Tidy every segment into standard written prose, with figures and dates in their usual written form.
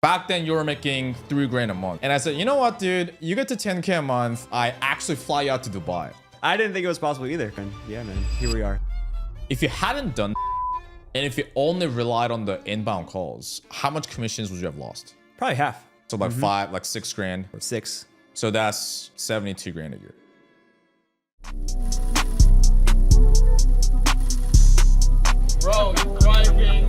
Back then, you were making 3 grand a month. And I said, you know what, dude? You get to 10K a month. I actually fly you out to Dubai. I didn't think it was possible either. And yeah, man, here we are. If you hadn't done and if you only relied on the inbound calls, how much commissions would you have lost? Probably half. So like 5, like 6 grand. Or 6. So that's 72 grand a year. Bro, you're driving.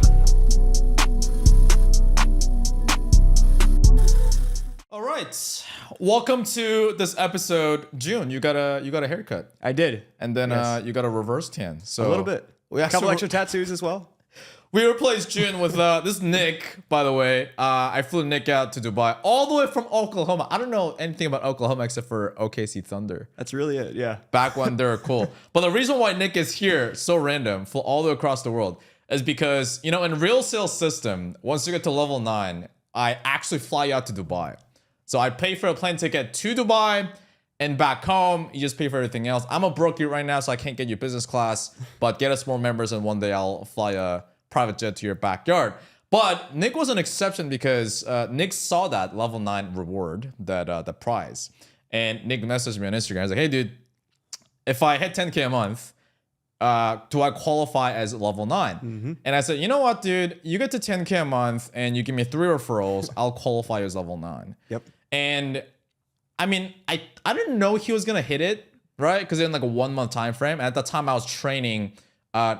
All right, welcome to this episode. June, you got a haircut. I did. And then Yes. you got a reverse tan. So A little bit. We A couple extra tattoos as well. We replaced June with this is Nick, by the way. I flew Nick out to Dubai all the way from Oklahoma. I don't know anything about Oklahoma except for OKC Thunder. That's really it. Yeah. Back when they were cool. But the reason why Nick is here, so random, flew all the way across the world, is because, you know, in real sales system, once you get to level 9, I actually fly you out to Dubai. So I pay for a plane ticket to Dubai and back home. You just pay for everything else. I'm a broke dude right now, so I can't get you business class, but get us more members and one day I'll fly a private jet to your backyard. But Nick was an exception because Nick saw that level 9 reward, that the prize. And Nick messaged me on Instagram. He's like, hey, dude, if I hit 10K a month, do I qualify as level 9? And I said, you know what, dude? You get to 10K a month and you give me 3 referrals, I'll qualify as level 9. Yep. And I mean, I didn't know he was going to hit it, right? Because in like a 1 month time frame. At the time, I was training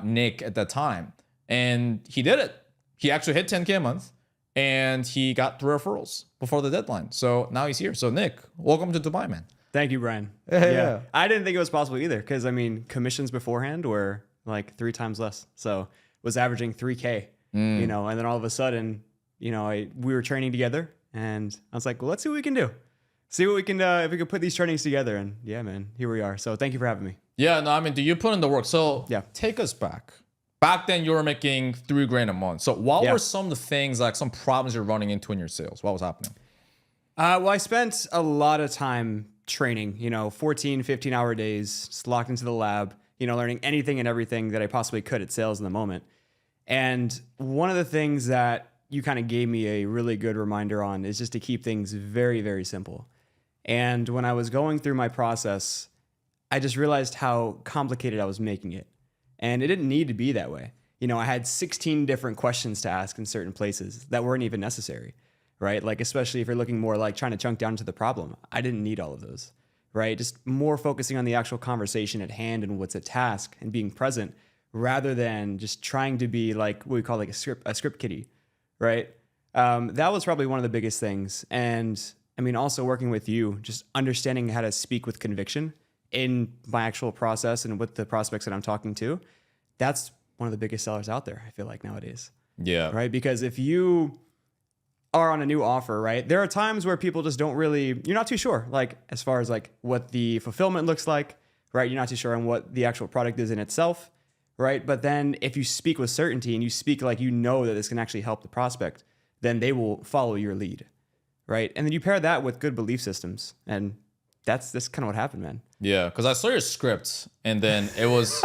Nick at that time. And he did it. He actually hit 10K a month and he got 3 referrals before the deadline. So now he's here. So Nick, welcome to Dubai, man. Thank you, Brian. Yeah. I didn't think it was possible either because, I mean, commissions beforehand were like 3 times less. So was averaging 3K, you know, and then all of a sudden, you know, we were training together and I was like, well, let's see what we can do. See what we can, if we can put these trainings together. And yeah, man, here we are. So thank you for having me. Yeah, no, I mean, do you put in the work? So Yeah. take us back. Back then, you were making 3 grand a month. So what Yeah. were some of the things, like some problems you're running into in your sales? What was happening? Well, I spent a lot of time training, you know, 14, 15-hour days, just locked into the lab, you know, learning anything and everything that I possibly could at sales in the moment. And one of the things that you kind of gave me a really good reminder on is just to keep things very, very simple. And when I was going through my process, I just realized how complicated I was making it. And it didn't need to be that way. You know, I had 16 different questions to ask in certain places that weren't even necessary, right? Like, especially if you're looking more like trying to chunk down to the problem. I didn't need all of those, right? Just more focusing on the actual conversation at hand and what's at task and being present rather than just trying to be like what we call like a script kiddie, right? That was probably one of the biggest things. And I mean, also working with you, just understanding how to speak with conviction in my actual process and with the prospects that I'm talking to, that's one of the biggest sellers out there, I feel like nowadays. Yeah. Right? Because if you are on a new offer, right, there are times where people just don't really, you're not too sure, like as far as like what the fulfillment looks like, right? You're not too sure on what the actual product is in itself, right? But then if you speak with certainty and you speak like you know that this can actually help the prospect, then they will follow your lead, right? And then you pair that with good belief systems and that's kind of what happened, man. Yeah, because I saw your script and then it was,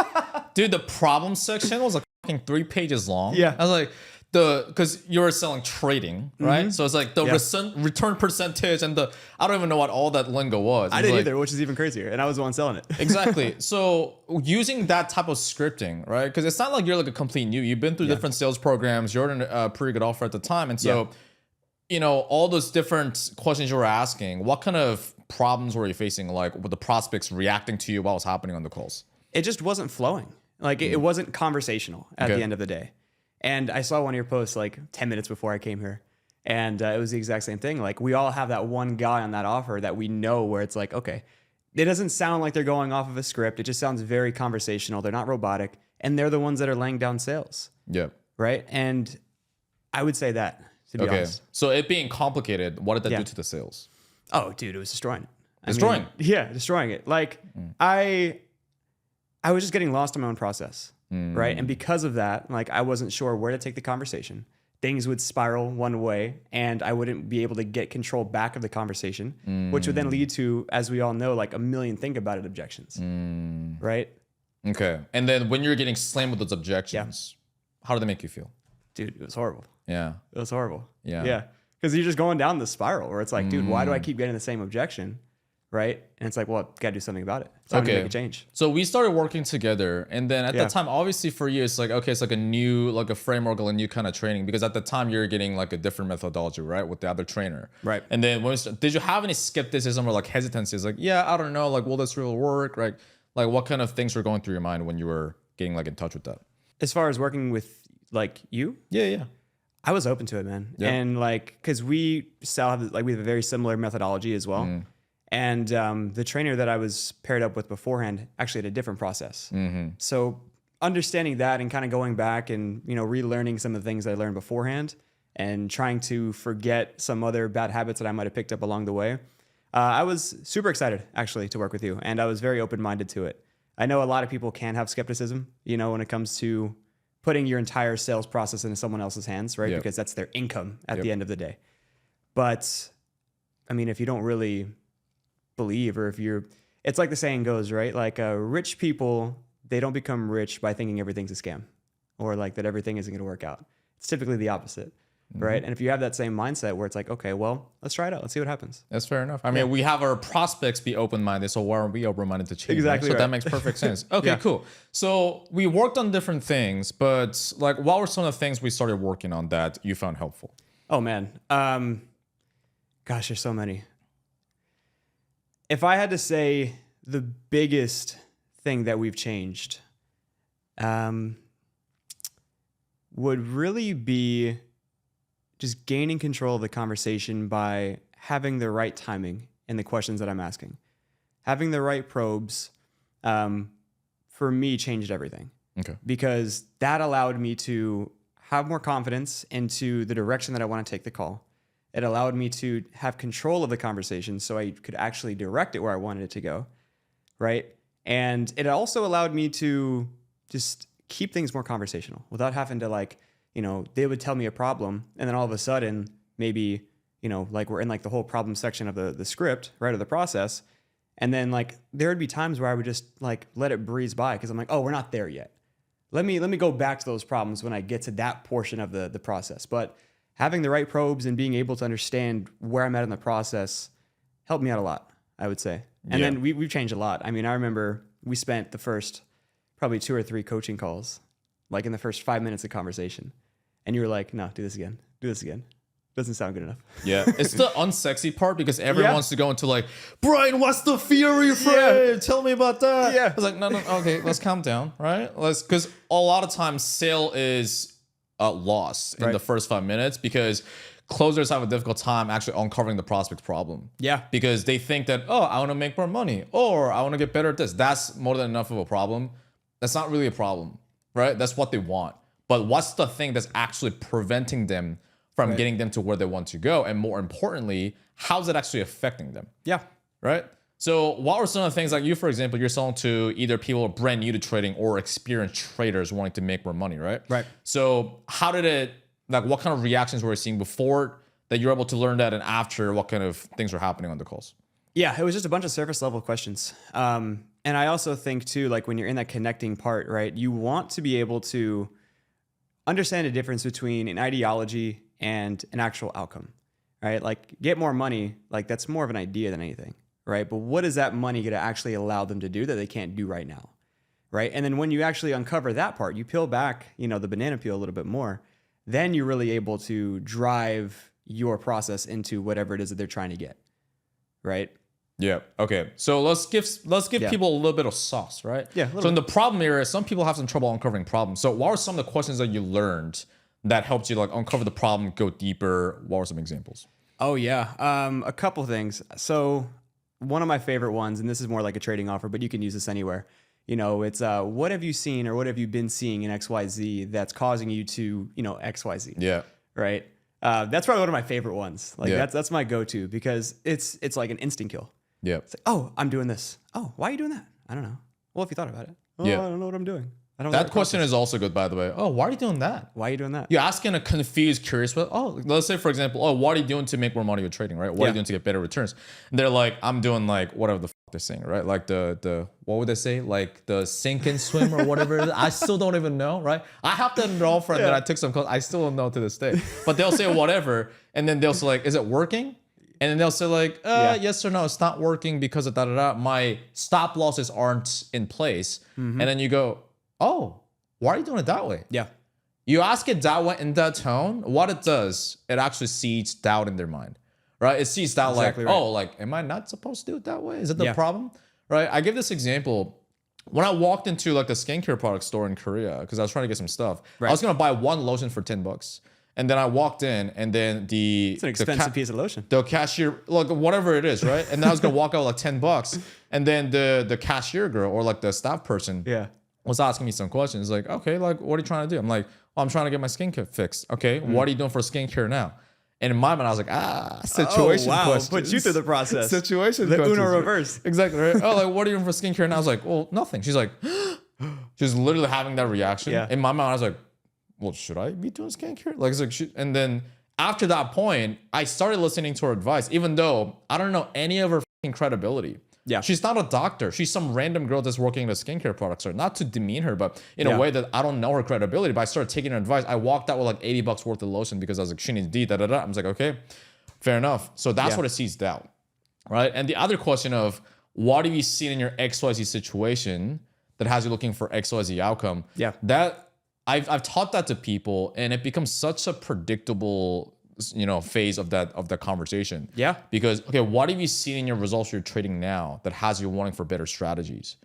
dude, the problem section was like fucking 3 pages long. Yeah. I was like, because you were selling trading, right? So it's like the return percentage and I don't even know what all that lingo was. I It was didn't like- either, which is even crazier. And I was the one selling it. Exactly. So using that type of scripting, right? Because it's not like you're like a complete new. You've been through different sales programs. You're in a pretty good offer at the time. And so, you know, all those different questions you were asking, what kind of problems were you facing? Like with the prospects reacting to you, what was happening on the calls? It just wasn't flowing. Like it wasn't conversational at the end of the day. And I saw one of your posts like 10 minutes before I came here. And it was the exact same thing. Like we all have that one guy on that offer that we know where it's like, okay, it doesn't sound like they're going off of a script. It just sounds very conversational. They're not robotic. And they're the ones that are laying down sales. Yeah. Right. And I would say that, to be honest. So it being complicated, what did that Yeah. do to the sales? Oh, dude, it was destroying it. Destroying? Destroying it. Like I was just getting lost in my own process, right? And because of that, like I wasn't sure where to take the conversation. Things would spiral one way and I wouldn't be able to get control back of the conversation, which would then lead to, as we all know, like a million think about it objections, right? Okay. And then when you're getting slammed with those objections, how did they make you feel? Dude, it was horrible. Yeah. It was horrible. Yeah. Yeah. Because you're just going down the spiral where it's like, dude, why do I keep getting the same objection? Right. And it's like, well, got to do something about it. It's time to make a change. So we started working together. And then at Yeah. that time, obviously for you, it's like, okay, it's like a new, like a framework, a new kind of training. Because at the time you're getting like a different methodology, right? With the other trainer. Right. And then did you have any skepticism or like hesitancy? It's like, yeah, I don't know. Like, will this really work? Right. Like what kind of things were going through your mind when you were getting like in touch with that? As far as working with like you, Yeah. I was open to it, man. Yeah. And like, cause we have a very similar methodology as well. And the trainer that I was paired up with beforehand actually had a different process. So understanding that and kind of going back and, relearning some of the things that I learned beforehand and trying to forget some other bad habits that I might have picked up along the way. I was super excited actually to work with you, and I was very open-minded to it. I know a lot of people can have skepticism, when it comes to putting your entire sales process into someone else's hands, right? Yep. Because that's their income at the end of the day. But I mean, if you don't really believe, or it's like the saying goes, right? Like rich people, they don't become rich by thinking everything's a scam or like that everything isn't going to work out. It's typically the opposite, right? And if you have that same mindset where it's like, okay, well, let's try it out. Let's see what happens. That's fair enough. I mean, we have our prospects be open-minded, so why aren't we open-minded to change? Exactly So right. that makes perfect sense. Okay, cool. So we worked on different things, but like, what were some of the things we started working on that you found helpful? Oh man. Gosh, there's so many. If I had to say the biggest thing that we've changed, would really be just gaining control of the conversation by having the right timing in the questions that I'm asking. Having the right probes, for me, changed everything. Okay. Because that allowed me to have more confidence into the direction that I want to take the call. It allowed me to have control of the conversation so I could actually direct it where I wanted it to go, right? And it also allowed me to just keep things more conversational without having to they would tell me a problem and then all of a sudden maybe, like we're in like the whole problem section of the script, right, of the process. And then like there would be times where I would just like let it breeze by because I'm like, oh, we're not there yet. Let me go back to those problems when I get to that portion of the process. But having the right probes and being able to understand where I'm at in the process helped me out a lot, I would say. And then we've changed a lot. I mean, I remember we spent the first probably 2 or 3 coaching calls, like in the first 5 minutes of conversation. And you were like, no, do this again. Do this again. Doesn't sound good enough. Yeah. It's the unsexy part because everyone Yeah. wants to go into like, Brian, what's the theory frame? Tell me about that. Yeah. I was like, no, okay, let's calm down, right? Because a lot of times sale is lost in Right. the first 5 minutes because closers have a difficult time actually uncovering the prospect problem. Yeah. Because they think that, oh, I want to make more money or I want to get better at this. That's more than enough of a problem. That's not really a problem, right? That's what they want. But what's the thing that's actually preventing them from getting them to where they want to go? And more importantly, how's it actually affecting them, Yeah. right? So what were some of the things, like you, for example, you're selling to either people brand new to trading or experienced traders wanting to make more money, right? Right. So How did it, like what kind of reactions were you seeing before that you're able to learn that, and after what kind of things were happening on the calls? Yeah, it was just a bunch of surface level questions. And I also think too, like when you're in that connecting part, right, you want to be able to understand the difference between an ideology and an actual outcome, right? Like get more money, like that's more of an idea than anything, right? But what is that money going to actually allow them to do that they can't do right now, right? And then when you actually uncover that part, you peel back, the banana peel a little bit more, then you're really able to drive your process into whatever it is that they're trying to get, right? Yeah. Okay. So let's give people a little bit of sauce, right? Yeah, a little So in the problem area, some people have some trouble uncovering problems. So what are some of the questions that you learned that helped you like uncover the problem, go deeper? What were some examples? Oh yeah, a couple things. So one of my favorite ones, and this is more like a trading offer, but you can use this anywhere. It's what have you seen or what have you been seeing in XYZ that's causing you to, XYZ. Yeah. Right. That's probably one of my favorite ones. Like Yeah. that's my go-to because it's like an instant kill. Yeah. It's like, oh, I'm doing this. Oh, why are you doing that? I don't know. Well, if you thought about it. Oh, Yeah. I don't know what I'm doing. I don't know That the question process. is also good, by the way. Oh, why are you doing that? Why are you doing that? You're asking a confused, curious, but let's say, for example, what are you doing to make more money with trading, right? What are you doing to get better returns? And they're like, I'm doing like whatever the they're saying, right? Like the what would they say? Like the sink and swim or whatever it is. I still don't even know, right? I have that girlfriend that I took some calls. I still don't know to this day. But they'll say whatever. And then they'll say like, is it working? And then they'll say like, yes or no, it's not working because of da-da-da. My stop losses aren't in place. And then you go, oh, why are you doing it that way? Yeah. You ask it that way in that tone, what it does, it actually seeds doubt in their mind, right? It seeds doubt Exactly like, right. oh, like, am I not supposed to do it that way? Is it the Yeah. problem, right? I give this example. When I walked into like the skincare product store in Korea, because I was trying to get some stuff, I was gonna buy one lotion for $10. And then I walked in, and then It's an expensive piece of lotion. the cashier, like whatever it is, right? And then I was gonna walk out with like $10, and then the cashier girl or like the staff person Yeah. was asking me some questions. Like, okay, like what are you trying to do? I'm like, oh, I'm trying to get my skincare fixed. Okay, what are you doing for skincare now? And in my mind, I was like, situation questions. Put you through the process. Situation The questions. Uno reverse. Exactly, right? Oh, like, what are you doing for skincare? And I was like, well, nothing. She's like, she was literally having that reaction. Yeah. In my mind, I was like, well, should I be doing skincare? Like, it's like, and then after that point, I started listening to her advice, even though I don't know any of her fucking credibility. Yeah. She's not a doctor. She's some random girl that's working in a skincare product store. Not to demean her, but in a way that I don't know her credibility. But I started taking her advice. I walked out with like $80 worth of lotion because I was like, she needs D, da. I was like, okay, fair enough. So that's what it seeds doubt, right? And the other question of what have you seen in your XYZ situation that has you looking for XYZ outcome? Yeah. That I've taught that to people, and it becomes such a predictable, phase of that conversation. Yeah. Because okay, what have you seen in your results you're trading now that has you wanting for better strategies?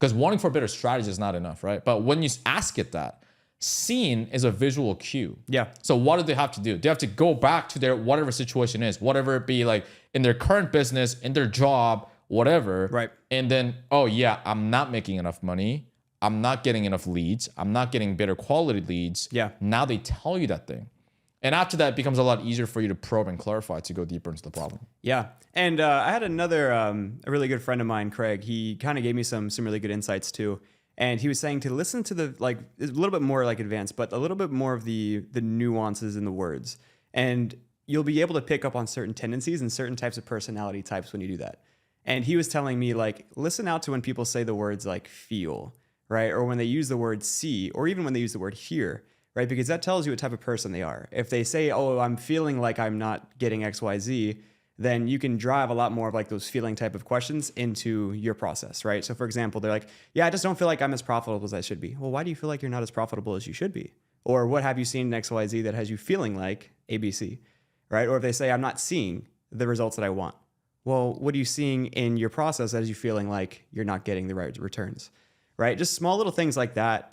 Because wanting for better strategies is not enough, right? But when you ask it that, seeing is a visual cue. Yeah. So what do they have to do? They have to go back to their whatever situation is, whatever it be, like in their current business, in their job, whatever. Right. And then, oh yeah, I'm not making enough money. I'm not getting enough leads. I'm not getting better quality leads. Yeah. Now they tell you that thing. And after that, it becomes a lot easier for you to probe and clarify to go deeper into the problem. Yeah. And I had another, a really good friend of mine, Craig. He kind of gave me some really good insights too. And he was saying to listen to the, like, a little bit more like advanced, but a little bit more of the nuances in the words. And you'll be able to pick up on certain tendencies and certain types of personality types when you do that. And he was telling me, like, listen out to when people say the words like feel, right? Or when they use the word see, or even when they use the word hear, right? Because that tells you what type of person they are. If they say, oh, I'm feeling like I'm not getting X, Y, Z, then you can drive a lot more of like those feeling type of questions into your process, right? So for example, they're like, yeah, I just don't feel like I'm as profitable as I should be. Well, why do you feel like you're not as profitable as you should be? Or what have you seen in X, Y, Z that has you feeling like ABC, right? Or if they say, I'm not seeing the results that I want. Well, what are you seeing in your process that has you feeling like you're not getting the right returns, right? Just small little things like that.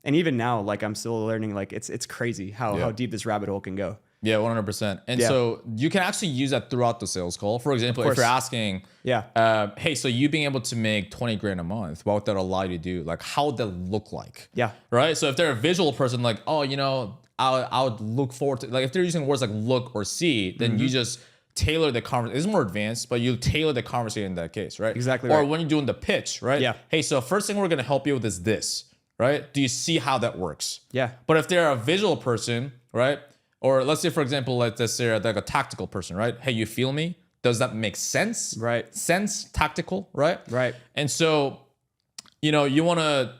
And even now, like I'm still learning, like it's crazy how deep this rabbit hole can go. Yeah, 100%. And Yeah. so you can actually use that throughout the sales call. For example, if course. you're asking, Yeah. hey, so you being able to make 20 grand a month, what would that allow you to do? Like, how would that look like? Yeah. Right? So if they're a visual person, like, oh, I would look forward to, like, if they're using words like look or see, then you just tailor the conversation. It's more advanced, but you tailor the conversation in that case, right? Exactly Or right. when you're doing the pitch, right? Yeah. Hey, so first thing we're going to help you with is this, right? Do you see how that works? Yeah. But if they're a visual person, right? Or let's say, for example, like let's say like a tactical person, right? Hey, you feel me? Does that make sense? Right. Sense, tactical, right? Right. And so, you want to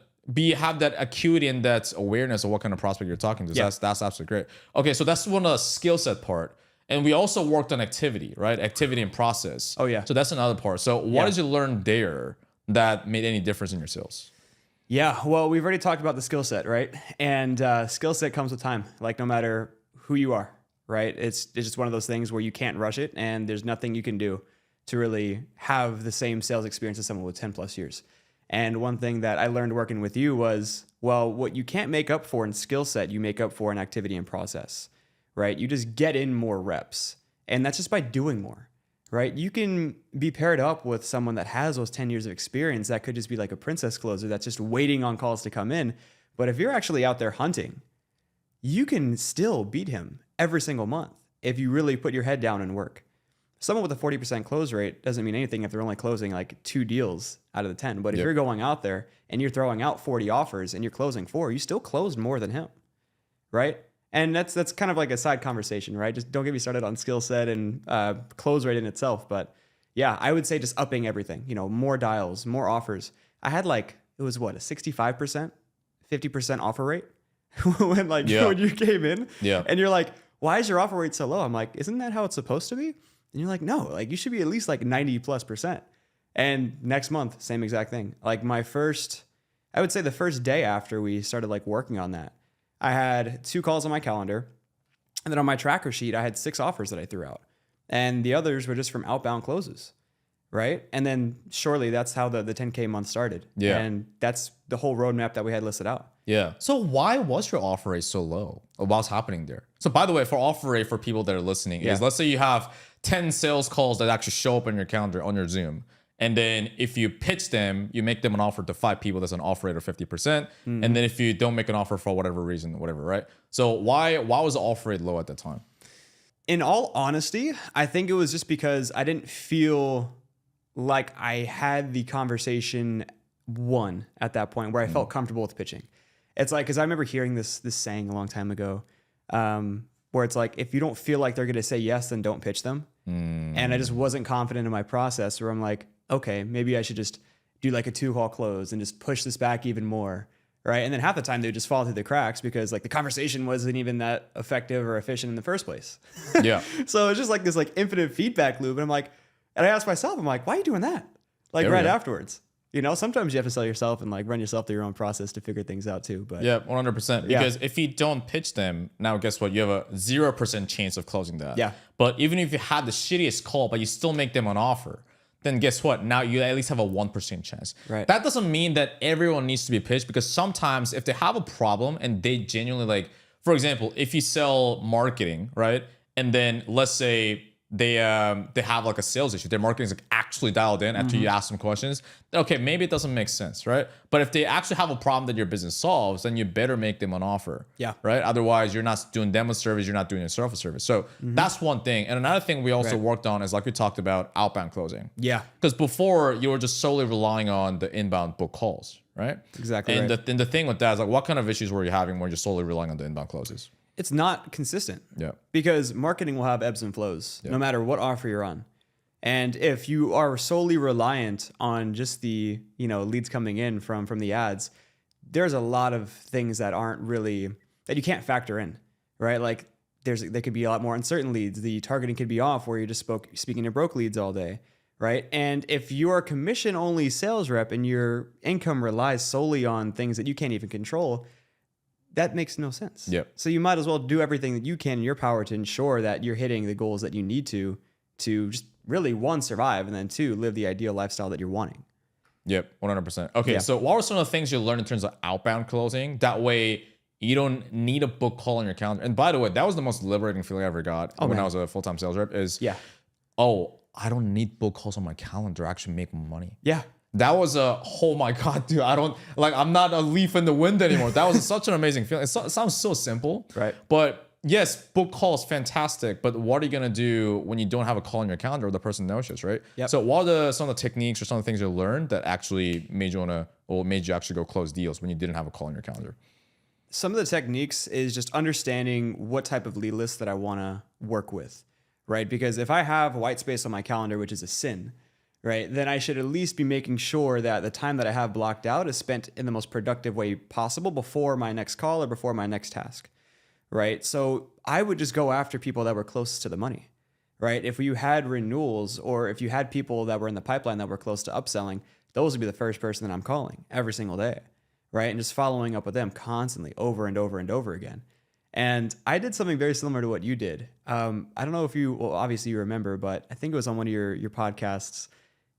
have that acuity and that awareness of what kind of prospect you're talking to. So Yeah. that's absolutely great. Okay, so that's one of the skill set part. And we also worked on activity, right? Activity and process. Oh, yeah. So that's another part. So what Yeah. did you learn there that made any difference in your sales? Yeah, well, we've already talked about the skill set, right? And skill set comes with time. Like no matter who you are, right? It's just one of those things where you can't rush it, and there's nothing you can do to really have the same sales experience as someone with 10 plus years. And one thing that I learned working with you was, well, what you can't make up for in skill set, you make up for in activity and process, right? You just get in more reps, and that's just by doing more. Right? You can be paired up with someone that has those 10 years of experience. That could just be like a princess closer that's just waiting on calls to come in. But if you're actually out there hunting, you can still beat him every single month if you really put your head down and work. Someone with a 40% close rate doesn't mean anything if they're only closing like 2 deals out of the 10. But if you're going out there and you're throwing out 40 offers and you're closing 4, you still closed more than him, right? And that's kind of like a side conversation, right? Just don't get me started on skill set and close rate in itself. But yeah, I would say just upping everything, more dials, more offers. I had like, it was what, a 65%, 50% offer rate when you came in. Yeah. And you're like, why is your offer rate so low? I'm like, isn't that how it's supposed to be? And you're like, no, like you should be at least like 90+%. And next month, same exact thing. Like I would say the first day after we started like working on that, I had 2 calls on my calendar. And then on my tracker sheet, I had 6 offers that I threw out. And the others were just from outbound closes. Right. And then shortly, that's how the 10K month started. Yeah. And that's the whole roadmap that we had listed out. Yeah. So why was your offer rate so low? Or what's happening there? So by the way, for offer rate for people that are listening is, let's say you have 10 sales calls that actually show up on your calendar on your Zoom. And then if you pitch them, you make them an offer to 5 people, that's an offer rate of 50%. And then if you don't make an offer for whatever reason, whatever, right? So why was the offer rate low at that time? In all honesty, I think it was just because I didn't feel like I had the conversation won at that point where I felt comfortable with pitching. It's like, because I remember hearing this saying a long time ago, where it's like, if you don't feel like they're going to say yes, then don't pitch them. And I just wasn't confident in my process, where I'm like, okay, maybe I should just do like a 2-call close and just push this back even more. Right. And then half the time they would just fall through the cracks because like the conversation wasn't even that effective or efficient in the first place. Yeah. So it's just like this like infinite feedback loop. And I'm like, and I asked myself, I'm like, why are you doing that? Like right afterwards. You know, sometimes you have to sell yourself and like run yourself through your own process to figure things out too. But yeah, 100%. Because if you don't pitch them, now guess what? You have a 0% chance of closing that. Yeah. But even if you had the shittiest call, but you still make them an offer, then guess what? Now you at least have a 1% chance. Right. That doesn't mean that everyone needs to be pitched, because sometimes if they have a problem and they genuinely like, for example, if you sell marketing, right? And then let's say they have like a sales issue, their marketing is like actually dialed in after you ask them questions, okay, maybe it doesn't make sense, right? But if they actually have a problem that your business solves, then you better make them an offer. Yeah. Right? Otherwise, you're not doing demo service, you're not doing a surface service. So that's one thing. And another thing we also worked on is, like we talked about, outbound closing. yeah, Because before you were just solely relying on the inbound book calls, right? Exactly And right. the thing with that is, like, what kind of issues were you having when you're solely relying on the inbound closes? it's not consistent. Yeah. Because marketing will have ebbs and flows no matter what offer you're on. And if you are solely reliant on just the, leads coming in from the ads, there's a lot of things that aren't really, that you can't factor in, right? Like there could be a lot more uncertain leads. The targeting could be off where you're just speaking to broke leads all day, right? And if you're a commission only sales rep and your income relies solely on things that you can't even control, that makes no sense. Yep. So you might as well do everything that you can in your power to ensure that you're hitting the goals that you need to just really, 1, survive, and then 2, live the ideal lifestyle that you're wanting. Yep, 100%. Okay, so what were some of the things you learned in terms of outbound closing? That way you don't need a book call on your calendar. And by the way, that was the most liberating feeling I ever got when I was a full-time sales rep is, I don't need book calls on my calendar. I actually make money. Yeah. That was oh my God, dude, I'm not a leaf in the wind anymore. That was such an amazing feeling. It sounds so simple. Right. But yes, book call is fantastic, but what are you going to do when you don't have a call on your calendar or the person no-shows, right? Yep. So what are some of the techniques or some of the things you learned that actually made you actually go close deals when you didn't have a call on your calendar? Some of the techniques is just understanding what type of lead list that I want to work with, right? Because if I have white space on my calendar, which is a sin, right, then I should at least be making sure that the time that I have blocked out is spent in the most productive way possible before my next call or before my next task, right? So I would just go after people that were closest to the money, right? If you had renewals or if you had people that were in the pipeline that were close to upselling, those would be the first person that I'm calling every single day, right? And just following up with them constantly over and over and over again. And I did something very similar to what you did. I don't know if obviously you remember, but I think it was on one of your podcasts.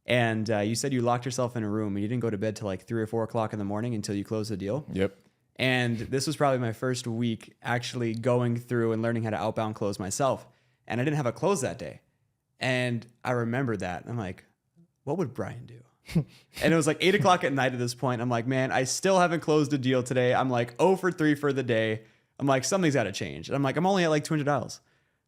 And you said you locked yourself in a room and you didn't go to bed till like 3 or 4 o'clock in the morning until you closed the deal. Yep. And this was probably my first week actually going through and learning how to outbound close myself. And I didn't have a close that day. And I remember that. I'm like, what would Brian do? And it was like 8 o'clock at night at this point. I'm like, man, I still haven't closed a deal today. I'm like 0 for 3 for the day. I'm like, something's got to change. And I'm like, I'm only at like $200.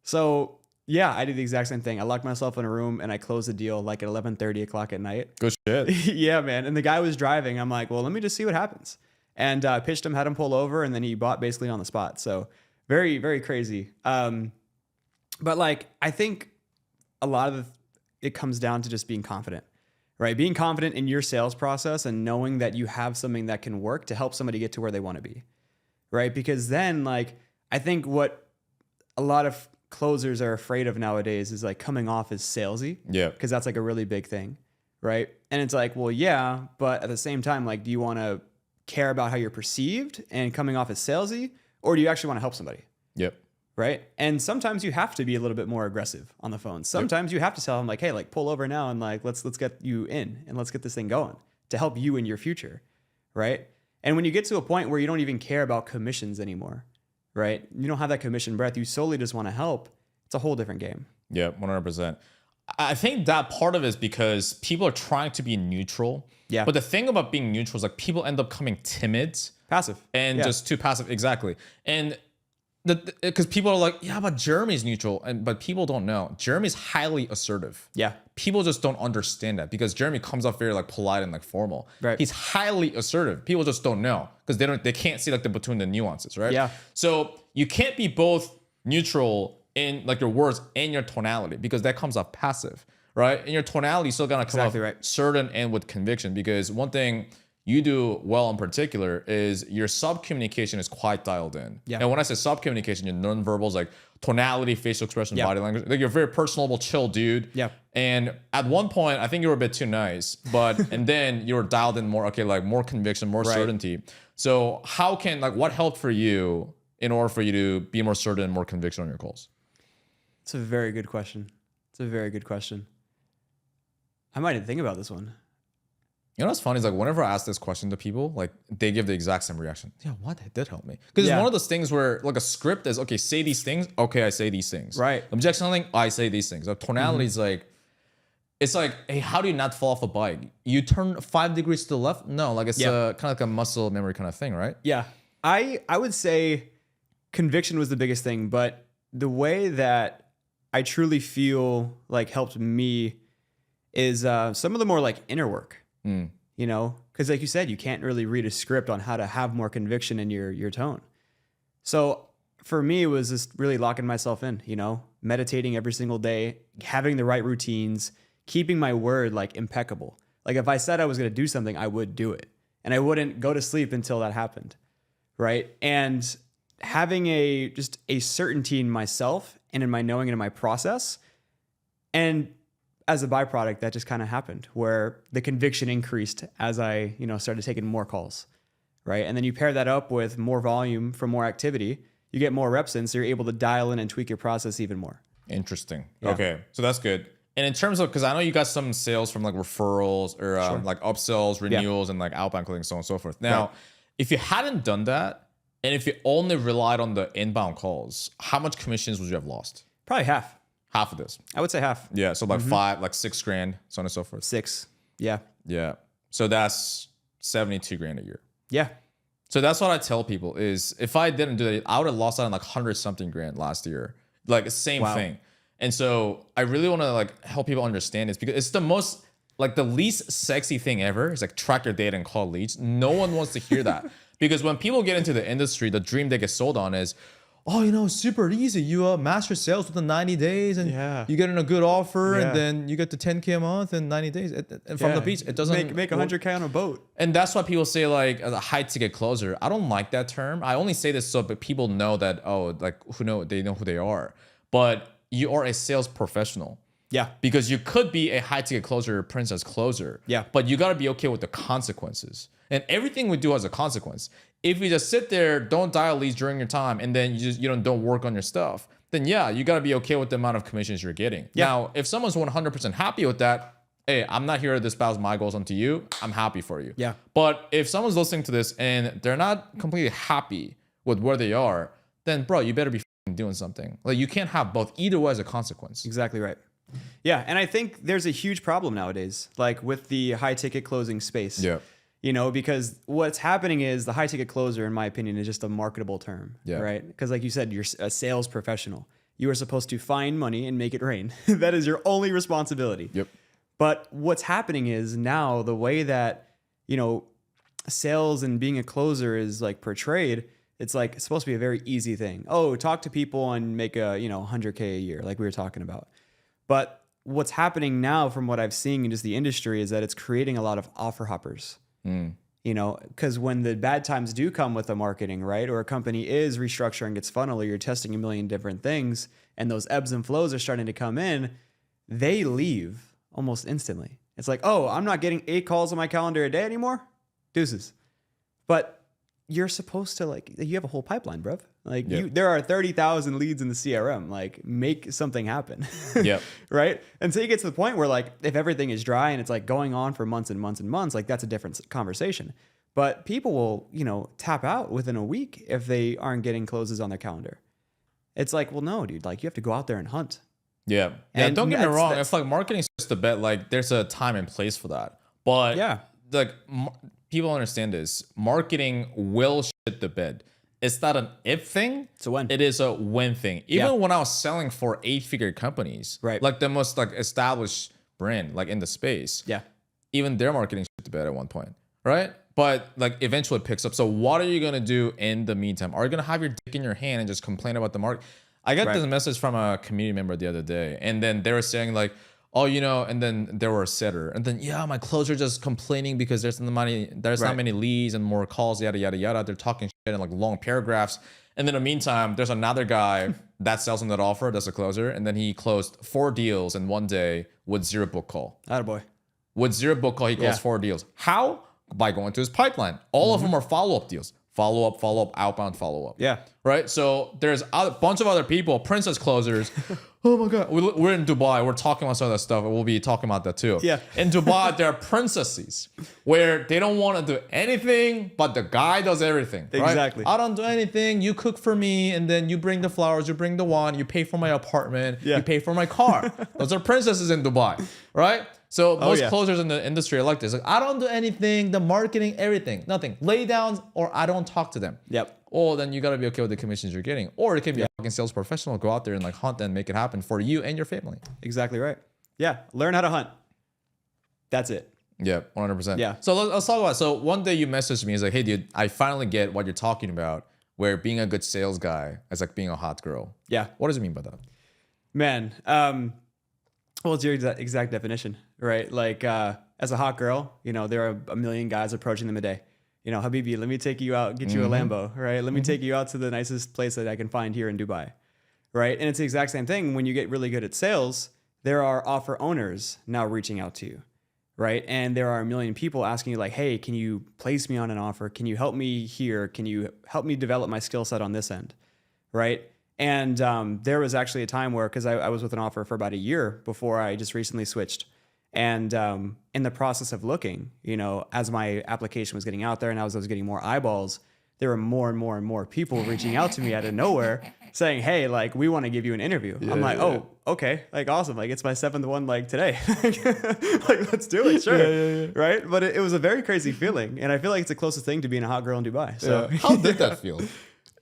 So yeah, I did the exact same thing. I locked myself in a room and I closed the deal like at 11:30 o'clock at night. Good shit. Yeah, man. And the guy was driving. I'm like, well, let me just see what happens. And pitched him, had him pull over, and then he bought basically on the spot. So very, very crazy. But like, I think a lot of it comes down to just being confident, right? Being confident in your sales process and knowing that you have something that can work to help somebody get to where they want to be, right? Because then, like, I think what a lot of closers are afraid of nowadays is like coming off as salesy. Yeah. Because that's like a really big thing. Right. And it's like, well, yeah, but at the same time, like, do you want to care about how you're perceived and coming off as salesy, or do you actually want to help somebody? Yep. Right. And sometimes you have to be a little bit more aggressive on the phone. Sometimes you have to tell them like, hey, like pull over now and like, let's get you in and let's get this thing going to help you in your future. Right. And when you get to a point where you don't even care about commissions anymore, right? You don't have that commission breath. You solely just want to help. It's a whole different game. Yeah, 100%. I think that part of it is because people are trying to be neutral. Yeah. But the thing about being neutral is like people end up coming timid Passive. and Yeah. just too passive. Exactly. And because people are like, yeah, but Jeremy's neutral. But people don't know. Jeremy's highly assertive. Yeah. People just don't understand that because Jeremy comes off very like polite and like formal. Right. He's highly assertive. People just don't know because they can't see like between the nuances, right? Yeah. So you can't be both neutral in like your words and your tonality because that comes off passive, right? And your tonality is still gonna come Exactly off right. certain and with conviction because one thing you do well in particular is your sub communication is quite dialed in. Yeah. And when I say sub communication, your nonverbals like tonality, facial expression, Yeah. body language, like you're a very personable, chill dude. Yeah. And at one point, I think you were a bit too nice, but and then you were dialed in more, okay, like more conviction, more Right. certainty. So how can like what helped for you in order for you to be more certain, more conviction on your calls? It's a very good question. It's a very good question. I might even think about this one. You know what's funny is like whenever I ask this question to people, like they give the exact same reaction. Yeah, what? It did help me. Because Yeah. it's one of those things where like a script is, okay, say these things. Okay, I say these things. Right. Objection something, I say these things. The tonality is like, it's like, hey, how do you not fall off a bike? You turn 5 degrees to the left? No, like it's Yeah. kind of like a muscle memory kind of thing, right? Yeah. I would say conviction was the biggest thing, but the way that I truly feel like helped me is some of the more like inner work. You know, because like you said, you can't really read a script on how to have more conviction in your tone. So for me, it was just really locking myself in, you know, meditating every single day, having the right routines, keeping my word like impeccable. Like if I said I was going to do something, I would do it. And I wouldn't go to sleep until that happened. Right. And having just a certainty in myself and in my knowing and in my process. And as a byproduct, that just kind of happened where the conviction increased as I, you know, started taking more calls, right? And then you pair that up with more volume from more activity, you get more reps in, so you're able to dial in and tweak your process even more. Interesting. Yeah. Okay, so that's good. And in terms of, because I know you got some sales from like referrals or like upsells, renewals, and like outbound clicking, so on and so forth. Now, Right. if you hadn't done that, and if you only relied on the inbound calls, how much commissions would you have lost? Probably half. Half of this. I would say half. Yeah, so like 5, like 6 grand, so on and so forth. 6. Yeah. Yeah. So that's 72 grand a year. Yeah. So that's what I tell people is if I didn't do that, I would have lost out on like 100 something grand last year. Like same Wow. thing. And so I really want to like help people understand this because it's the most like the least sexy thing ever is like track your data and call leads. No one wants to hear that because when people get into the industry, the dream they get sold on is, oh, you know, it's super easy. You master sales within 90 days and Yeah. you get in a good offer Yeah. and then you get to 10K a month in 90 days. And from the beach, it doesn't make 100K on a boat. and that's why people say like as a high ticket closer. I don't like that term. I only say this so that people know that, oh, like they know who they are. But you are a sales professional. Yeah. Because you could be a high ticket closer, princess closer. Yeah. But you gotta be okay with the consequences. And everything we do has a consequence. If you just sit there, don't dial leads during your time, and then you don't work on your stuff, then yeah, you gotta be okay with the amount of commissions you're getting. Yeah. Now, if someone's 100% happy with that, hey, I'm not here to espouse my goals onto you. I'm happy for you. Yeah. But if someone's listening to this and they're not completely happy with where they are, then bro, you better be doing something. Like you can't have both. Either way is a consequence. Exactly right. Yeah. And I think there's a huge problem nowadays, like with the high ticket closing space. Yeah. You know, because what's happening is the high ticket closer, in my opinion, is just a marketable term, Yeah. right? Because like you said, you're a sales professional. You are supposed to find money and make it rain. That is your only responsibility. Yep. But what's happening is now the way that, you know, sales and being a closer is like portrayed, it's like it's supposed to be a very easy thing. Oh, talk to people and make a, you know, 100K a year, like we were talking about. But what's happening now from what I've seen in just the industry is that it's creating a lot of offer hoppers. because when the bad times do come with the marketing, right, or a company is restructuring its funnel, or you're testing a million different things, and those ebbs and flows are starting to come in, they leave almost instantly. It's like, oh, I'm not getting 8 calls on my calendar a day anymore. Deuces. But you're supposed to, like, you have a whole pipeline, bruv. Like, there are 30,000 leads in the CRM. Like, make something happen. Yep. Right? Until you get to the point where, like, if everything is dry and it's like going on for months and months and months, like, that's a different conversation. But people will, tap out within a week if they aren't getting closes on their calendar. It's like, well, no, dude. Like, you have to go out there and hunt. Yeah. And don't get me wrong. that's- It's like marketing is just a bet. Like, there's a time and place for that. But Yeah. like people understand this. Marketing will shit the bed. It's not an if thing. It's a when. It is a when thing. Even Yeah. when I was selling for 8-figure companies, Right. like the most like established brand, like in the space, Yeah. even their marketing shit the bed at one point, right? But like eventually it picks up. So what are you gonna do in the meantime? Are you gonna have your dick in your hand and just complain about the market? I got Right. this message from a community member the other day, and then they were saying like, oh, and then there were a setter, and then my closer just complaining because there's not Right. many leads and more calls, yada yada yada. They're talking shit in like long paragraphs, and then in the meantime, there's another guy that sells on that offer, that's a closer, and then he closed 4 deals in one day with 0 book call. Attaboy. With 0 book call, he closed Yeah. 4 deals. How? By going to his pipeline. All of them are follow-up deals. Follow up, outbound follow-up. Yeah. Right? So there's a bunch of other people, princess closers. Oh my God. We're in Dubai. We're talking about some of that stuff. We'll be talking about that too. Yeah. In Dubai, there are princesses where they don't want to do anything, but the guy does everything. Right? Exactly. I don't do anything. You cook for me, and then you bring the flowers, you bring the wine, you pay for my apartment, Yeah. you pay for my car. Those are princesses in Dubai. Right? So most yeah. closers in the industry are like this. Like, I don't do anything, the marketing, everything, nothing. Lay downs, or I don't talk to them. Yep. Well, then you gotta be okay with the commissions you're getting. Or it can be a fucking sales professional, go out there and like hunt and make it happen for you and your family. Exactly right. Yeah. Learn how to hunt. That's it. Yeah, 100%. Yeah. So let's talk about it. So one day you messaged me, it's like, hey dude, I finally get what you're talking about, where being a good sales guy is like being a hot girl. Yeah. What does it mean by that? Man. Well, it's your exact definition, right? Like, as a hot girl, there are a million guys approaching them a day. Habibi, let me take you out, get you a Lambo, right? Let me take you out to the nicest place that I can find here in Dubai, right? And it's the exact same thing. When you get really good at sales, there are offer owners now reaching out to you, right? And there are a million people asking you like, hey, can you place me on an offer? Can you help me here? Can you help me develop my skill set on this end, right? And there was actually a time where, because I was with an offer for about a year before I just recently switched. And in the process of looking, as my application was getting out there and as I was getting more eyeballs, there were more and more and more people reaching out to me out of nowhere saying, hey, like, we want to give you an interview. I'm like, oh, okay. Like, awesome. Like, it's my 7th one, like, today. Like, let's do it. Sure. Right. But it was a very crazy feeling. And I feel like it's the closest thing to being a hot girl in Dubai. So How did that feel?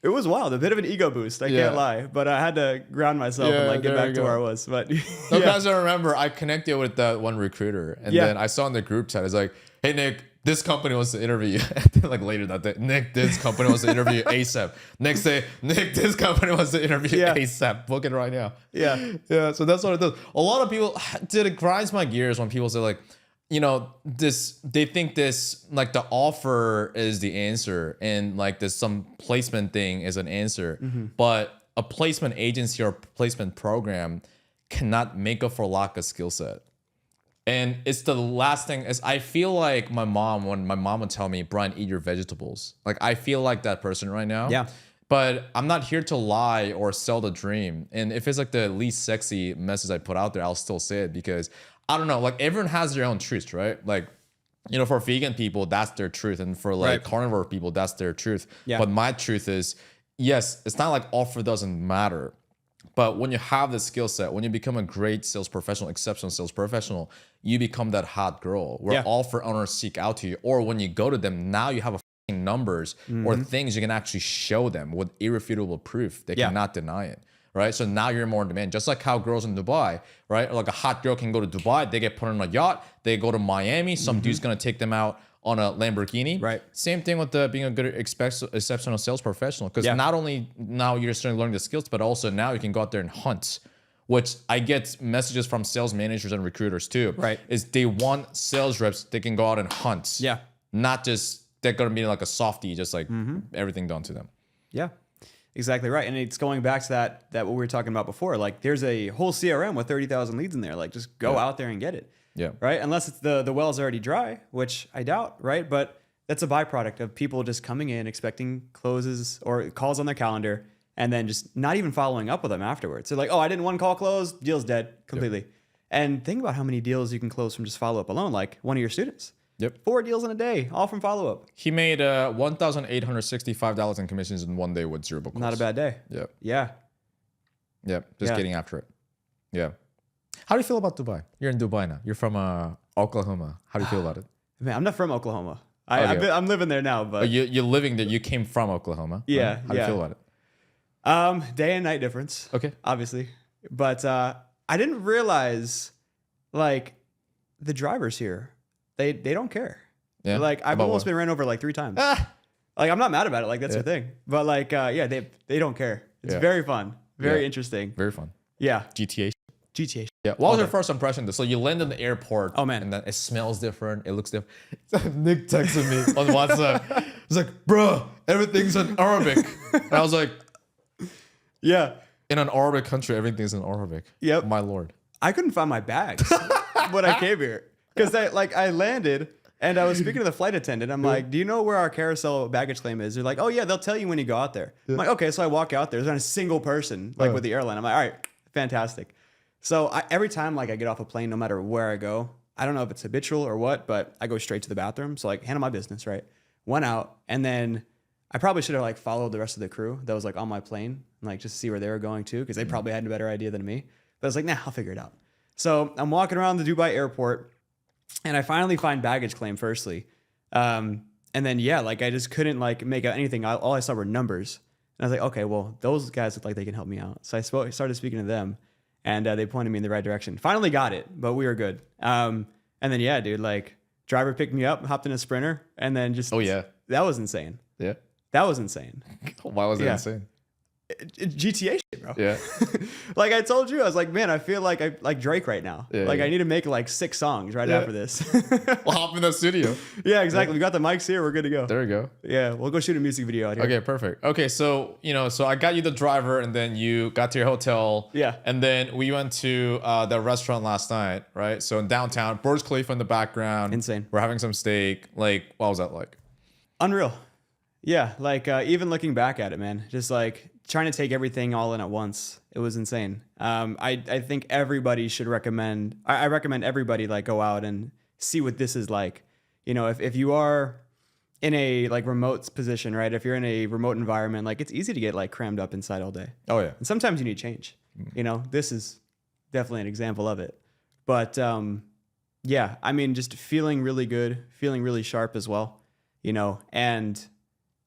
it was wild. A bit of an ego boost. I can't lie. But I had to ground myself and like get there back you to go. where I was. But No, guys, I remember I connected with that one recruiter, and Yeah. then I saw in the group chat, it's like, hey, Nick, this company wants to interview you. And then, like later that day, Nick, this company wants to interview you ASAP. Next day, Nick, this company wants to interview you Yeah. ASAP. Book it right now. Yeah. Yeah. So that's what it does. A lot of people, dude, it grinds my gears when people say like, they think this, like the offer is the answer and like this some placement thing is an answer. But a placement agency or placement program cannot make up for lack of skill set. And it's the last thing is I feel like when my mom would tell me, Brian, eat your vegetables. Like I feel like that person right now. Yeah. But I'm not here to lie or sell the dream. And if it's like the least sexy message I put out there, I'll still say it because I don't know, like everyone has their own truths, right? Like, for vegan people, that's their truth. And for like Right. carnivore people, that's their truth. Yeah. But my truth is, yes, it's not like offer doesn't matter. But when you have the skill set, when you become a great sales professional, exceptional sales professional, you become that hot girl where Yeah. offer owners seek out to you. Or when you go to them, now you have a fucking numbers or things you can actually show them with irrefutable proof. They Yeah. cannot deny it. Right. So now you're more in demand. Just like how girls in Dubai, right? Like a hot girl can go to Dubai, they get put on a yacht, they go to Miami, some dude's gonna take them out on a Lamborghini. Right. Same thing with being a good exceptional sales professional. Because Yeah. not only now you're starting to learn the skills, but also now you can go out there and hunt. Which I get messages from sales managers and recruiters too. Right. Is they want sales reps they can go out and hunt. Yeah. Not just they're gonna be like a softie, just like everything done to them. Yeah, exactly right. And it's going back to that what we were talking about before. Like there's a whole CRM with 30,000 leads in there. Like just go out there and get it. Yeah. Right. Unless it's the well's already dry, which I doubt. Right. But that's a byproduct of people just coming in, expecting closes or calls on their calendar, and then just not even following up with them afterwards. They're like, oh, I didn't one call close, deal's dead completely. Yep. And think about how many deals you can close from just follow up alone. Like one of your students. Yep. 4 deals in a day, all from follow up. He made $1,865 in commissions in 1 day with 0 book calls. Not a bad day. Yep. Yeah. Yep. Just getting after it. Yeah. How do you feel about Dubai? You're in Dubai now. You're from Oklahoma. How do you feel about it? Man, I'm not from Oklahoma. I'm living there now, but you're living there. You came from Oklahoma. Yeah. Right? How do you feel about it? Day and night difference. Okay. Obviously, but I didn't realize like the drivers here, they don't care. Yeah. Like I've almost been ran over like 3 times. Like I'm not mad about it. Like that's their thing. But like they don't care. It's very fun, very interesting, very fun. Yeah. GTA. Yeah. What was your first impression? So you land in the airport. Oh man. And then it smells different. It looks different. Nick texted me on WhatsApp. He's like, bro, everything's in Arabic. And I was like, yeah. In an Arabic country, everything's in Arabic. Yep. My lord. I couldn't find my bags when I came here. Because I landed and I was speaking to the flight attendant. I'm like, do you know where our carousel baggage claim is? They're like, oh yeah, they'll tell you when you go out there. I'm like, okay. So I walk out there. There's not a single person like with the airline. I'm like, all right, fantastic. So every time like I get off a plane, no matter where I go, I don't know if it's habitual or what, but I go straight to the bathroom. So like handle my business, right? Went out, and then I probably should have like followed the rest of the crew that was like on my plane, and like just to see where they were going to, because they probably had a better idea than me. But I was like, nah, I'll figure it out. So I'm walking around the Dubai airport, and I finally find baggage claim firstly. And then like I just couldn't like make out anything. All I saw were numbers. And I was like, okay, well, those guys look like they can help me out. So I started speaking to them, and they pointed me in the right direction. Finally got it, but we were good. And then dude, like driver picked me up, hopped in a Sprinter, and then just that was insane. Yeah. That was insane. Why was it insane? GTA shit, bro. Yeah. Like I told you, I was like, man, I feel like I like Drake right now. Yeah, I need to make like 6 songs right after this. We'll hop in the studio. Yeah, exactly. We got the mics here. We're good to go. There we go. Yeah, we'll go shoot a music video out here. Okay, perfect. Okay, so so I got you the driver, and then you got to your hotel. Yeah. And then we went to the restaurant last night, right? So in downtown, Burj Khalifa in the background. Insane. We're having some steak. Like, what was that like? Unreal. Yeah, like even looking back at it, man, just like trying to take everything all in at once. It was insane. I think everybody should recommend. I recommend everybody like go out and see what this is like. You know, if you are in a like remote position, right? If you're in a remote environment, like it's easy to get like crammed up inside all day. Oh yeah. And sometimes you need change. You know, this is definitely an example of it. But yeah, I mean, just feeling really good, feeling really sharp as well. You know, and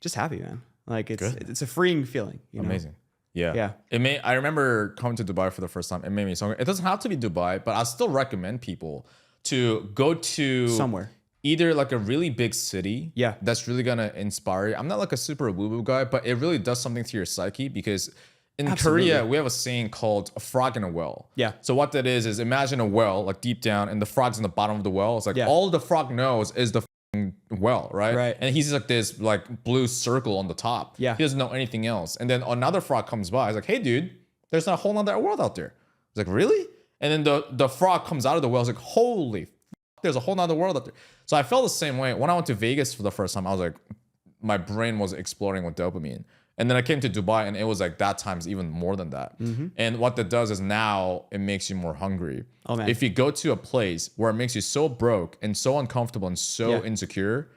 just happy, man. Like it's a freeing feeling. You know? Amazing. Yeah. I remember coming to Dubai for the first time. It made me so hungry. It doesn't have to be Dubai, but I still recommend people to go to somewhere. Either like a really big city. Yeah. That's really gonna inspire you. I'm not like a super woo-woo guy, but it really does something to your psyche, because in Korea, we have a saying called a frog in a well. Yeah. So what that is imagine a well like deep down, and the frog's in the bottom of the well. It's like all the frog knows is the well, right? And he's like this like blue circle on the top. Yeah. He doesn't know anything else. And then another frog comes by. He's like, hey, dude, there's a whole other world out there. He's like, really? And then the frog comes out of the well. It's like, holy, there's a whole other world out there. So I felt the same way when I went to Vegas for the first time. I was like, my brain was exploding with dopamine. And then I came to Dubai, and it was like that times even more than that. And what that does is now it makes you more hungry. Oh, man. If you go to a place where it makes you so broke and so uncomfortable and so insecure,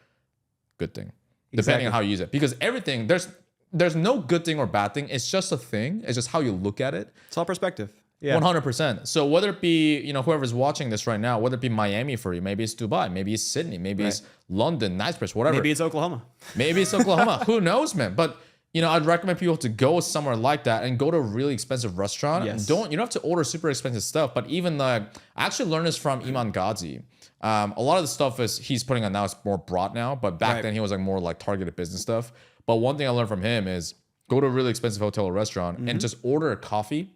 good thing. Depending on how you use it. Because everything, there's no good thing or bad thing. It's just a thing. It's just how you look at it. It's all perspective. Yeah. 100%. So whether it be, whoever's watching this right now, whether it be Miami for you, maybe it's Dubai, maybe it's Sydney, maybe it's London, Knightsbridge, whatever. Maybe it's Oklahoma. Maybe it's Oklahoma. Who knows, man? But I'd recommend people to go somewhere like that and go to a really expensive restaurant. Yes. You don't have to order super expensive stuff, but even I actually learned this from Iman Ghazi. A lot of the stuff he's putting on now is more broad now, but back then he was like more like targeted business stuff. But one thing I learned from him is go to a really expensive hotel or restaurant and just order a coffee,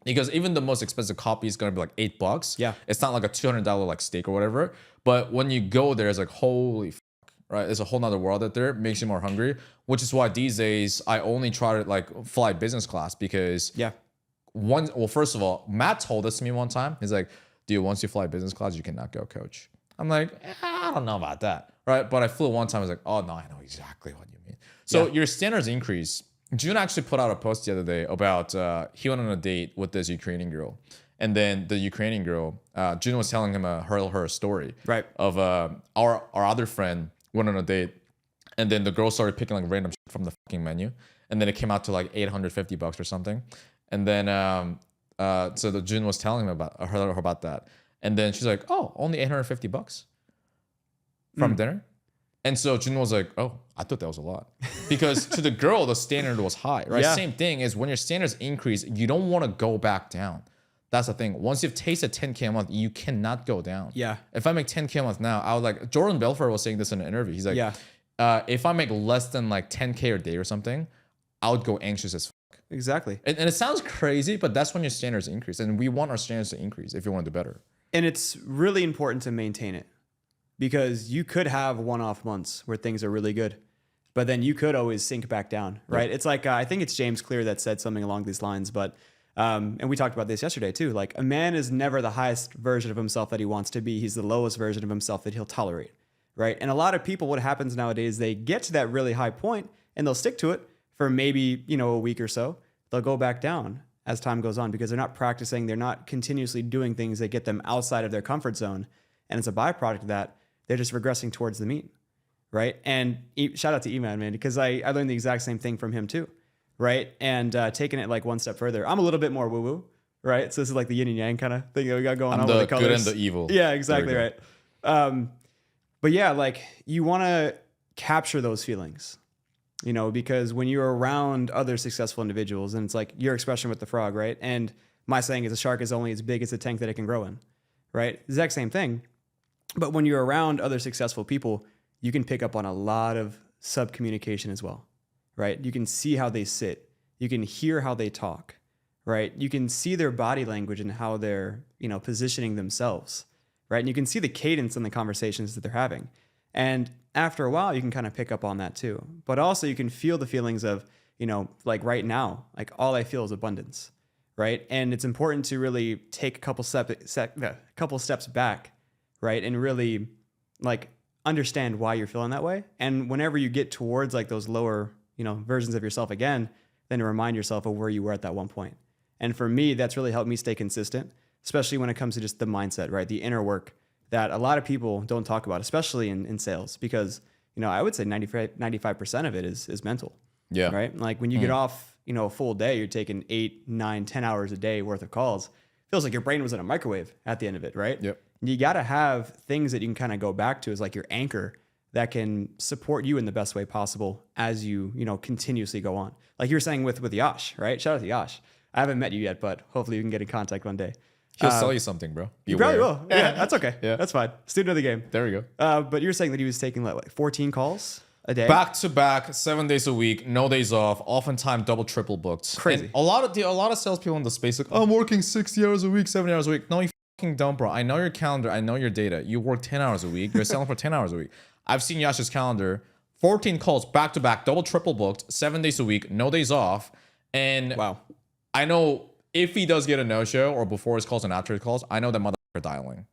because even the most expensive coffee is going to be like $8. Yeah. It's not like a $200 like steak or whatever. But when you go there, it's like, holy right? There's a whole nother world out there. It makes you more hungry, which is why these days I only try to like fly business class because Yeah. first of all, Matt told this to me one time. He's like, dude, once you fly business class, you cannot go coach. I'm like, I don't know about that, right? But I flew one time. I was like, oh no, I know exactly what you mean. So your standards increase. June actually put out a post the other day about he went on a date with this Ukrainian girl. And then the Ukrainian girl, June was telling him her story Right. of our other friend went on a date, and then the girl started picking like random shit from the fucking menu, and then it came out to like $850 or something, and then so the June was telling him about her about that, and then she's like, oh, only $850 from dinner. And so Jun was like, oh, I thought that was a lot. Because to the girl, the standard was high, right? Yeah. Same thing is when your standards increase, you don't want to go back down. That's the thing. Once you've tasted 10K a month, you cannot go down. Yeah. If I make 10K a month now, I would like, Jordan Belfort was saying this in an interview. He's like, Yeah. If I make less than like 10K a day or something, I would go anxious as fuck. Exactly. And it sounds crazy, but that's when your standards increase. And we want our standards to increase if you want to do better. And it's really important to maintain it because you could have one-off months where things are really good, but then you could always sink back down, right? It's like, I think it's James Clear that said something along these lines, but, and we talked about this yesterday too. Like a man is never the highest version of himself that he wants to be. He's the lowest version of himself that he'll tolerate, right? And a lot of people, what happens nowadays, they get to that really high point and they'll stick to it for maybe, a week or so. They'll go back down as time goes on because they're not practicing. They're not continuously doing things that get them outside of their comfort zone. And as a byproduct of that, they're just regressing towards the mean, right? And shout out to Eman, man, because I learned the exact same thing from him too, right? And taking it like one step further. I'm a little bit more woo-woo, right? So this is like the yin and yang kind of thing that we got going on with the colors. Good and the evil. Yeah, exactly right. But yeah, like you want to capture those feelings, because when you're around other successful individuals, and it's like your expression with the frog, right? And my saying is a shark is only as big as the tank that it can grow in, right? Exact same thing. But when you're around other successful people, you can pick up on a lot of sub-communication as well, right? You can see how they sit. You can hear how they talk, right? You can see their body language and how they're, positioning themselves, right? And you can see the cadence in the conversations that they're having. And after a while, you can kind of pick up on that too. But also you can feel the feelings of, like right now, like all I feel is abundance, right? And it's important to really take a couple steps back, right? And really like understand why you're feeling that way. And whenever you get towards like those lower, versions of yourself again, then to remind yourself of where you were at that one point. And for me, that's really helped me stay consistent, especially when it comes to just the mindset, right? The inner work that a lot of people don't talk about, especially in sales, because, I would say 95% of it is mental. Yeah. Right. Like when you get off, a full day, you're taking 8, 9, 10 hours a day worth of calls. Feels like your brain was in a microwave at the end of it. Right. Yep. You got to have things that you can kind of go back to as like your anchor that can support you in the best way possible as you, continuously go on. Like you were saying with Yash, right? Shout out to Yash. I haven't met you yet, but hopefully you can get in contact one day. He'll sell you something, bro. You probably will. Yeah, that's okay. Yeah. That's fine. Student of the game. There we go. But you were saying that he was taking like 14 calls a day? Back to back, 7 days a week, no days off, oftentimes double, triple booked. Crazy. And a lot of salespeople in the space like, I'm working 60 hours a week, 70 hours a week. No, you fucking don't, bro. I know your calendar. I know your data. You work 10 hours a week. You're selling for 10 hours a week. I've seen Yash's calendar, 14 calls back to back, double, triple booked, 7 days a week, no days off. And wow. I know if he does get a no-show or before his calls and after his calls, I know that motherfucker dialing.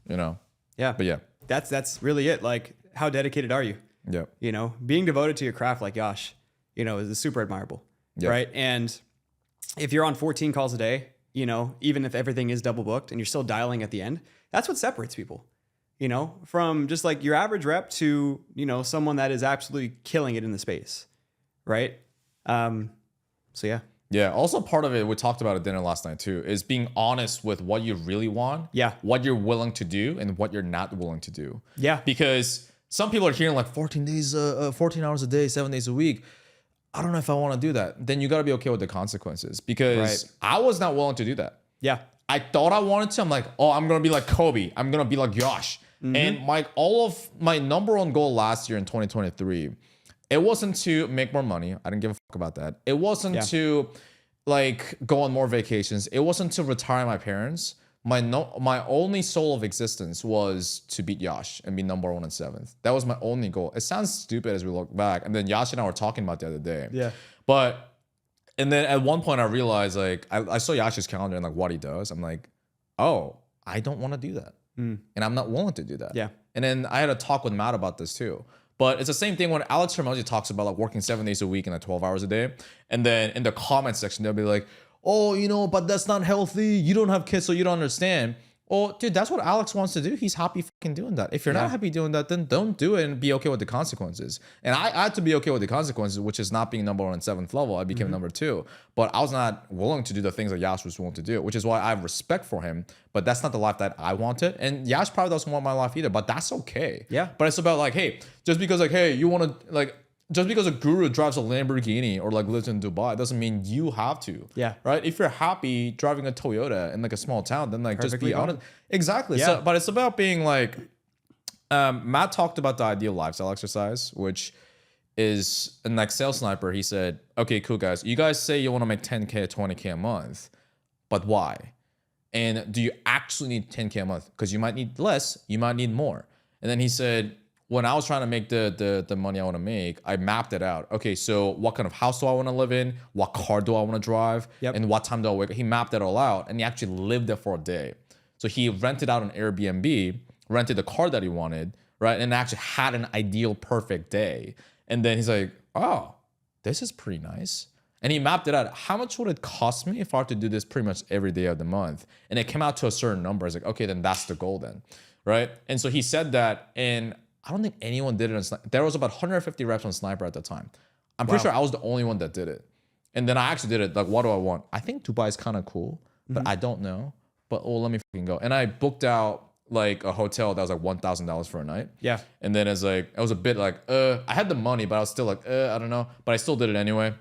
Yeah. But yeah. That's really it. Like, how dedicated are you? Yeah. Being devoted to your craft like Yash, is super admirable. Yep. Right. And if you're on 14 calls a day, even if everything is double booked and you're still dialing at the end, that's what separates people, from just like your average rep to, someone that is absolutely killing it in the space. Right. So yeah. Yeah. Also, part of it, we talked about at dinner last night too, is being honest with what you really want. Yeah. What you're willing to do and what you're not willing to do. Yeah. Because some people are hearing like 14 hours a day, 7 days a week. I don't know if I want to do that. Then you got to be okay with the consequences because I was not willing to do that. Yeah. I thought I wanted to. I'm like, oh, I'm going to be like Kobe. I'm going to be like Yash. Mm-hmm. And all of my number one goal last year in 2023, it wasn't to make more money. I didn't give a fuck about that. It wasn't to like go on more vacations. It wasn't to retire my parents. my only soul of existence was to beat Yash and be number 1 and 7th. That was my only goal. It sounds stupid as we look back. And then Yash and I were talking about the other day. Yeah. But and then at one point I realized like I saw Yash's calendar and like what he does. I'm like, oh, I don't want to do that. And I'm not willing to do that. Yeah. And then I had a talk with Matt about this too. But it's the same thing when Alex Hermosi talks about like working 7 days a week and like 12 hours a day. And then in the comment section, they'll be like, oh, you know, but that's not healthy. You don't have kids, so you don't understand. Oh, dude, that's what Alex wants to do. He's happy fucking doing that. If you're not happy doing that, then don't do it and be okay with the consequences. And I had to be okay with the consequences, which is not being number 1 and 7th level. I became number 2. But I was not willing to do the things that Yash was willing to do, which is why I have respect for him. But that's not the life that I wanted. And Yash probably doesn't want my life either, but that's okay. Yeah. But it's about like, hey, just because like, hey, you want to like, just because a guru drives a Lamborghini or like lives in Dubai doesn't mean you have to. Yeah. Right. If you're happy driving a Toyota in like a small town, then like Perfectly just be honest. Exactly. Yeah. So, but it's about being like, Matt talked about the ideal lifestyle exercise, which is in like Sales Sniper. He said, okay, cool guys. You guys say you want to make 10K or 20K a month, but why? And do you actually need 10K a month? Because you might need less, you might need more. And then he said, when I was trying to make the money I want to make, I mapped it out. Okay, so what kind of house do I want to live in? What car do I want to drive? Yep. And what time do I wake up? He mapped it all out and he actually lived there for a day. So he rented out an Airbnb, rented the car that he wanted, right? And actually had an ideal perfect day. And then he's like, oh, this is pretty nice. And he mapped it out. How much would it cost me if I were to do this pretty much every day of the month? And it came out to a certain number. It's like, okay, then that's the goal then, right? And so he said that, and I don't think anyone did it on Sniper. There was about 150 reps on Sniper at the time. I'm pretty sure I was the only one that did it. And then I actually did it. Like, what do I want? I think Dubai is kind of cool, but I don't know. But oh, let me fucking go. And I booked out like a hotel that was like $1,000 for a night. Yeah. And then it's like, I was a bit like, I had the money, but I was still like, I don't know. But I still did it anyway.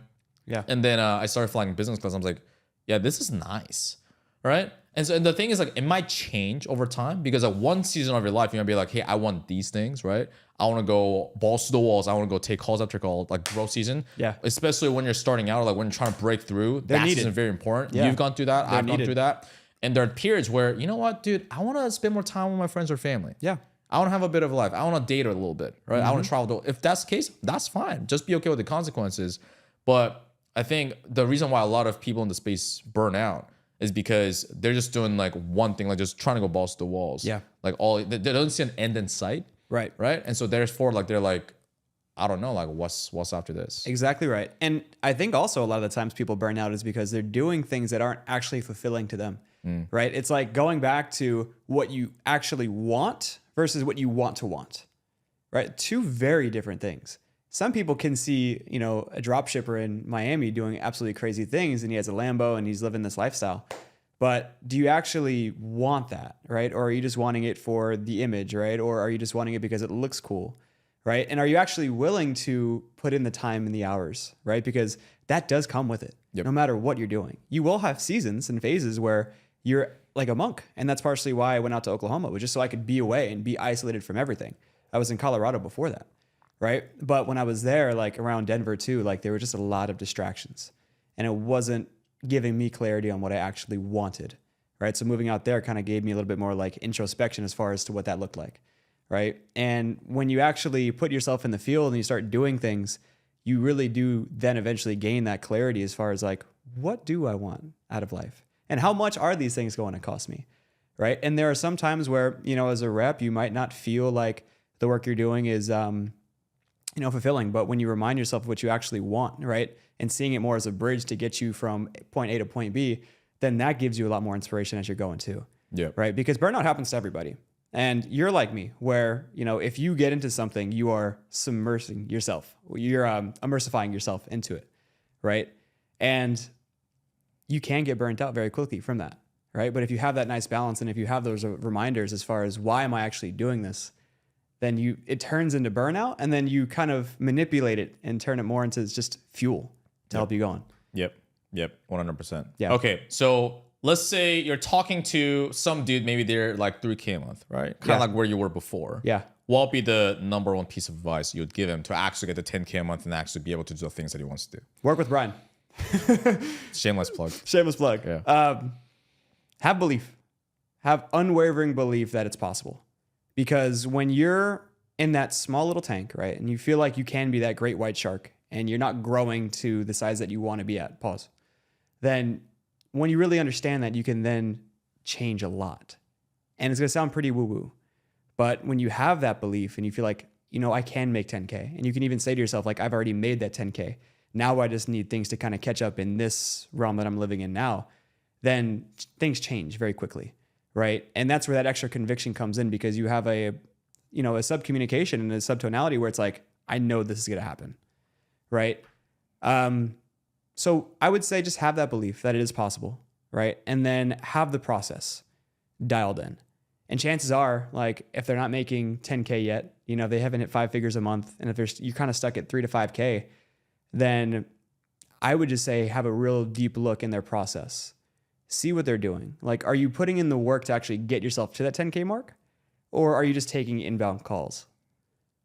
Yeah. And then I started flying business class. I was like, yeah, this is nice. Right. And so and the thing is like, it might change over time because at one season of your life, you're gonna be like, hey, I want these things, right? I want to go balls to the walls. I want to go take calls after call, like growth season. Yeah. Especially when you're starting out, or like when you're trying to break through. That needed. season is very important. Yeah. You've gone through that. I've gone needed. through that. And there are periods where, you know what, dude, I want to spend more time with my friends or family. Yeah. I want to have a bit of a life. I want to date a little bit, right? I want to travel. If that's the case, that's fine. Just be okay with the consequences. But I think the reason why a lot of people in the space burn out is because they're just doing like one thing, like just trying to go balls to the walls. Yeah. Like they don't see an end in sight. Right. Right. And so therefore, like they're like, I don't know, like what's after this? Exactly right. And I think also a lot of the times people burn out is because they're doing things that aren't actually fulfilling to them. Right. It's like going back to what you actually want versus what you want to want. Right. Two very different things. Some people can see, you know, a drop shipper in Miami doing absolutely crazy things and he has a Lambo and he's living this lifestyle. But do you actually want that, right? Or are you just wanting it for the image, right? Or are you just wanting it because it looks cool, right? And are you actually willing to put in the time and the hours, right? Because that does come with it, no matter what you're doing. You will have seasons and phases where you're like a monk. And that's partially why I went out to Oklahoma, was just so I could be away and be isolated from everything. I was in Colorado before that. Right. But when I was there, like around Denver too, like there were just a lot of distractions and it wasn't giving me clarity on what I actually wanted. Right. So moving out there kind of gave me a little bit more like introspection as far as to what that looked like. Right. And when you actually put yourself in the field and you start doing things, you really do then eventually gain that clarity as far as like, what do I want out of life? And how much are these things going to cost me? Right. And there are some times where, you know, as a rep, you might not feel like the work you're doing is, you know, fulfilling. But when you remind yourself of what you actually want, right, and seeing it more as a bridge to get you from point A to point B, then that gives you a lot more inspiration as you're going too. Yeah. Right. Because burnout happens to everybody. And you're like me, where, you know, if you get into something, you are submersing yourself. You're immersifying yourself into it. Right. And you can get burnt out very quickly from that. Right. But if you have that nice balance and if you have those reminders as far as why am I actually doing this, then it turns into burnout and then you kind of manipulate it and turn it more into just fuel to help you go on. Yep. 100%. Yeah. Okay. So let's say you're talking to some dude, maybe they're like 3K a month, right? Kind of like where you were before. Yeah. What would be the number one piece of advice you would give him to actually get the 10K a month and actually be able to do the things that he wants to do? Work with Brian. Shameless plug. Shameless plug. Yeah. Have belief. have unwavering belief that it's possible. Because when you're in that small little tank, right, and you feel like you can be that great white shark and you're not growing to the size that you want to be at, then when you really understand that, you can then change a lot. And it's going to sound pretty woo-woo. But when you have that belief and you feel like, I can make 10K, and you can even say to yourself, like, I've already made that 10K. Now I just need things to kind of catch up in this realm that I'm living in now. Then things change very quickly, right? And that's where that extra conviction comes in, because you have a sub-communication and a subtonality where it's like, I know this is going to happen, right? So I would say just have that belief that it is possible, right? And then have the process dialed in. And chances are, like, if they're not making 10K yet, they haven't hit 5 figures a month, and if you're kind of stuck at 3 to 5K, then I would just say have a real deep look in their process. See what they're doing. Like, are you putting in the work to actually get yourself to that 10K mark? Or are you just taking inbound calls,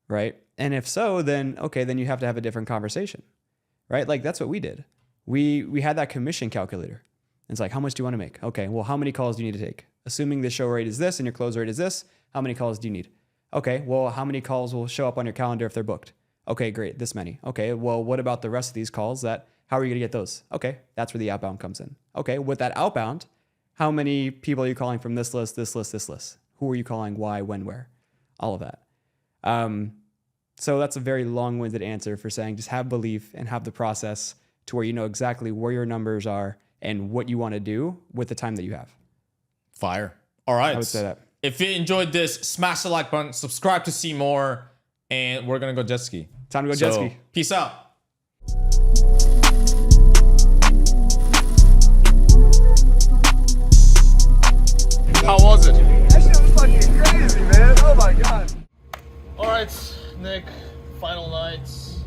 right? And if so, then, okay, then you have to have a different conversation, right? Like, that's what we did. We had that commission calculator. It's like, how much do you want to make? Okay, well, how many calls do you need to take? Assuming the show rate is this and your close rate is this, how many calls do you need? Okay, well, how many calls will show up on your calendar if they're booked? Okay, great, this many. Okay, well, what about the rest of these calls? How are you going to get those? Okay, that's where the outbound comes in. Okay, with that outbound, how many people are you calling from this list, this list, this list? Who are you calling? Why, when, where? All of that. So that's a very long-winded answer for saying just have belief and have the process to where you know exactly where your numbers are and what you want to do with the time that you have. Fire. All right. I would say that. If you enjoyed this, smash the like button, subscribe to see more, and we're going to go jet ski. Time to go jet ski. Peace out. How was it? That shit was fucking crazy, man. Oh my god. Alright, Nick, final nights,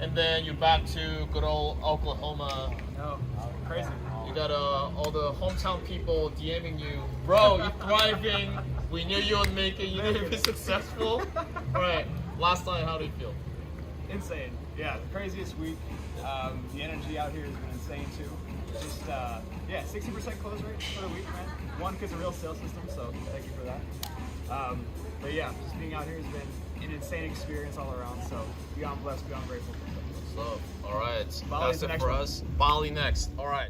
and then you're back to good old Oklahoma. No, crazy. You got all the hometown people DMing you, bro, you're thriving, we knew you would make it, you didn't be successful. Alright, last night, how do you feel? Insane. Yeah, the craziest week. The energy out here has been insane too. Just 60% close rate for the week, man. One, because of real sales system, so thank you for that. But yeah, just being out here has been an insane experience all around. So beyond blessed, beyond grateful. So, alright, Bali's that's the it next for one. us. Bali next. Alright.